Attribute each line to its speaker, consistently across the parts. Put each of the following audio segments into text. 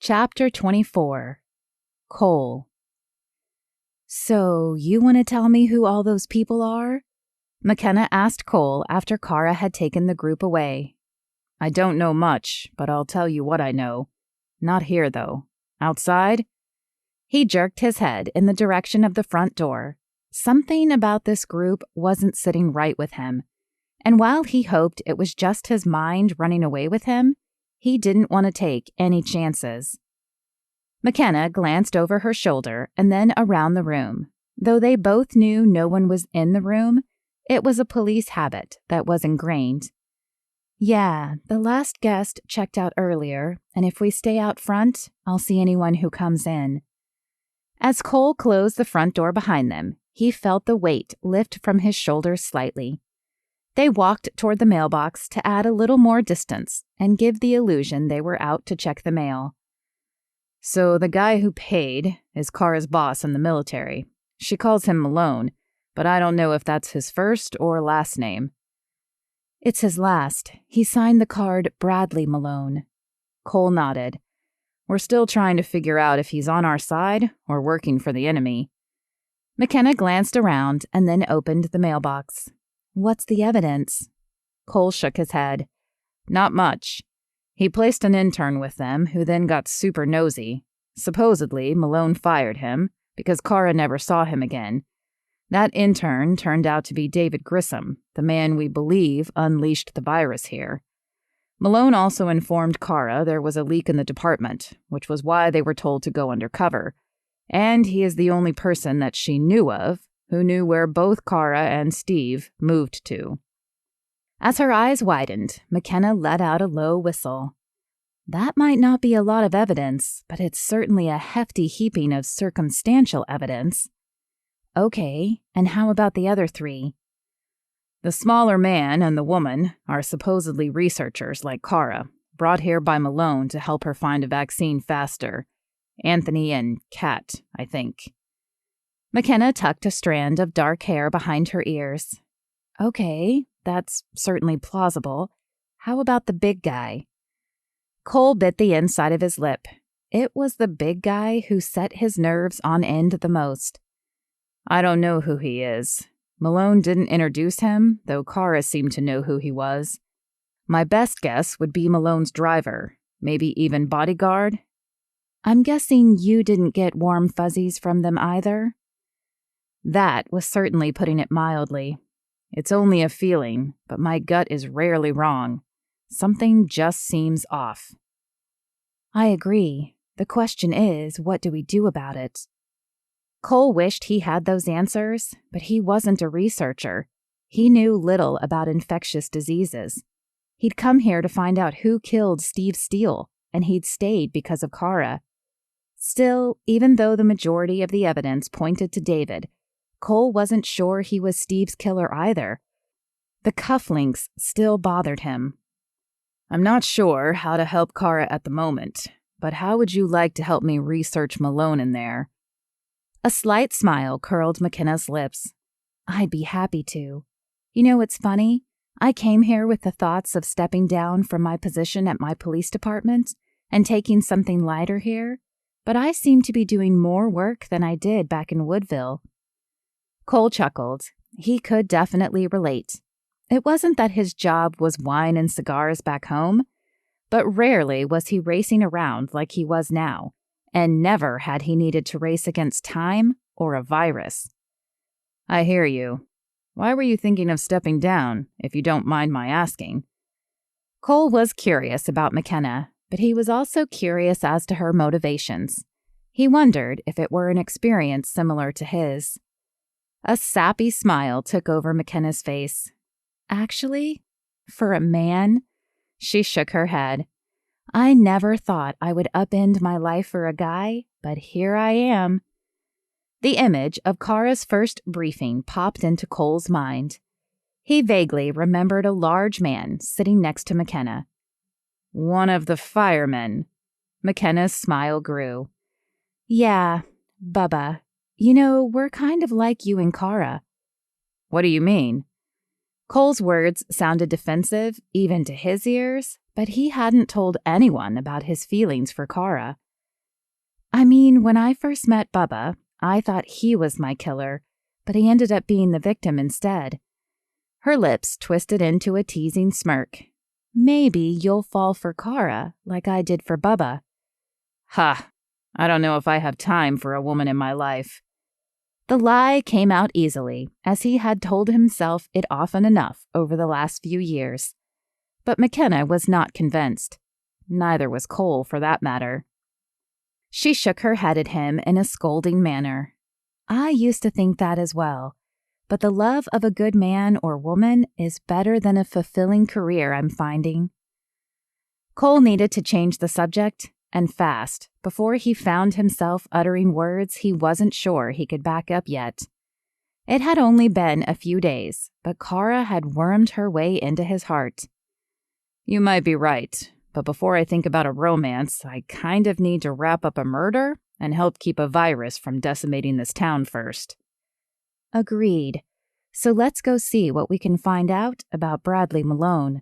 Speaker 1: Chapter 24. Cole. "So, you want to tell me who all those people are?" Makenna asked Cole after Cara had taken the group away. "I don't know much, but I'll tell you what I know. Not here, though. Outside?" He jerked his head in the direction of the front door. Something about this group wasn't sitting right with him, and while he hoped it was just his mind running away with him, he didn't want to take any chances. Makenna glanced over her shoulder and then around the room. Though they both knew no one was in the room, it was a police habit that was ingrained. "Yeah, the last guest checked out earlier, and if we stay out front, I'll see anyone who comes in." As Cole closed the front door behind them, he felt the weight lift from his shoulders slightly. They walked toward the mailbox to add a little more distance and give the illusion they were out to check the mail. "So the guy who paid is Cara's boss in the military. She calls him Malone, but I don't know if that's his first or last name." "It's his last. He signed the card Bradley Malone." Cole nodded. "We're still trying to figure out if he's on our side or working for the enemy." Makenna glanced around and then opened the mailbox. "What's the evidence?" Cole shook his head. "Not much. He placed an intern with them who then got super nosy. Supposedly, Malone fired him because Cara never saw him again. That intern turned out to be David Grissom, the man we believe unleashed the virus here. Malone also informed Cara there was a leak in the department, which was why they were told to go undercover. And he is the only person that she knew of who knew where both Cara and Steve moved to." As her eyes widened, Makenna let out a low whistle. "That might not be a lot of evidence, but it's certainly a hefty heaping of circumstantial evidence." "Okay, and how about the other three?" "The smaller man and the woman are supposedly researchers like Cara, brought here by Malone to help her find a vaccine faster. Anthony and Kat, I think." Makenna tucked a strand of dark hair behind her ears. "Okay, that's certainly plausible. How about the big guy?" Cole bit the inside of his lip. It was the big guy who set his nerves on end the most. "I don't know who he is. Malone didn't introduce him, though Cara seemed to know who he was. My best guess would be Malone's driver, maybe even bodyguard." "I'm guessing you didn't get warm fuzzies from them either?" That was certainly putting it mildly. "It's only a feeling, but my gut is rarely wrong. Something just seems off." "I agree. The question is, what do we do about it?" Cole wished he had those answers, but he wasn't a researcher. He knew little about infectious diseases. He'd come here to find out who killed Steve Steele, and he'd stayed because of Cara. Still, even though the majority of the evidence pointed to David, Cole wasn't sure he was Steve's killer either. The cufflinks still bothered him. "I'm not sure how to help Cara at the moment, but how would you like to help me research Malone in there?" A slight smile curled Makenna's lips. "I'd be happy to. You know, it's funny. I came here with the thoughts of stepping down from my position at my police department and taking something lighter here, but I seem to be doing more work than I did back in Woodville." Cole chuckled. He could definitely relate. It wasn't that his job was wine and cigars back home, but rarely was he racing around like he was now, and never had he needed to race against time or a virus. "I hear you. Why were you thinking of stepping down, if you don't mind my asking?" Cole was curious about Makenna, but he was also curious as to her motivations. He wondered if it were an experience similar to his. A sappy smile took over Makenna's face. "Actually, for a man?" She shook her head. "I never thought I would upend my life for a guy, but here I am." The image of Cara's first briefing popped into Cole's mind. He vaguely remembered a large man sitting next to Makenna. "One of the firemen." Makenna's smile grew. "Yeah, Bubba. You know, we're kind of like you and Cara." "What do you mean?" Cole's words sounded defensive, even to his ears, but he hadn't told anyone about his feelings for Cara. I mean, when I first met Bubba, I thought he was my killer, but he ended up being the victim instead. Her lips twisted into a teasing smirk. Maybe you'll fall for Cara like I did for Bubba. Ha! I don't know if I have time for a woman in my life. The lie came out easily, as he had told himself it often enough over the last few years. But Makenna was not convinced. Neither was Cole, for that matter. She shook her head at him in a scolding manner. I used to think that as well, but the love of a good man or woman is better than a fulfilling career, I'm finding. Cole needed to change the subject, and fast, before he found himself uttering words he wasn't sure he could back up yet. It had only been a few days, but Cara had wormed her way into his heart. You might be right, but before I think about a romance, I kind of need to wrap up a murder and help keep a virus from decimating this town first. Agreed. So let's go see what we can find out about Bradley Malone.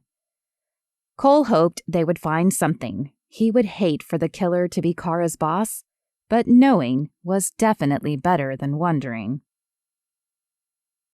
Speaker 1: Cole hoped they would find something. He would hate for the killer to be Cara's boss, but knowing was definitely better than wondering.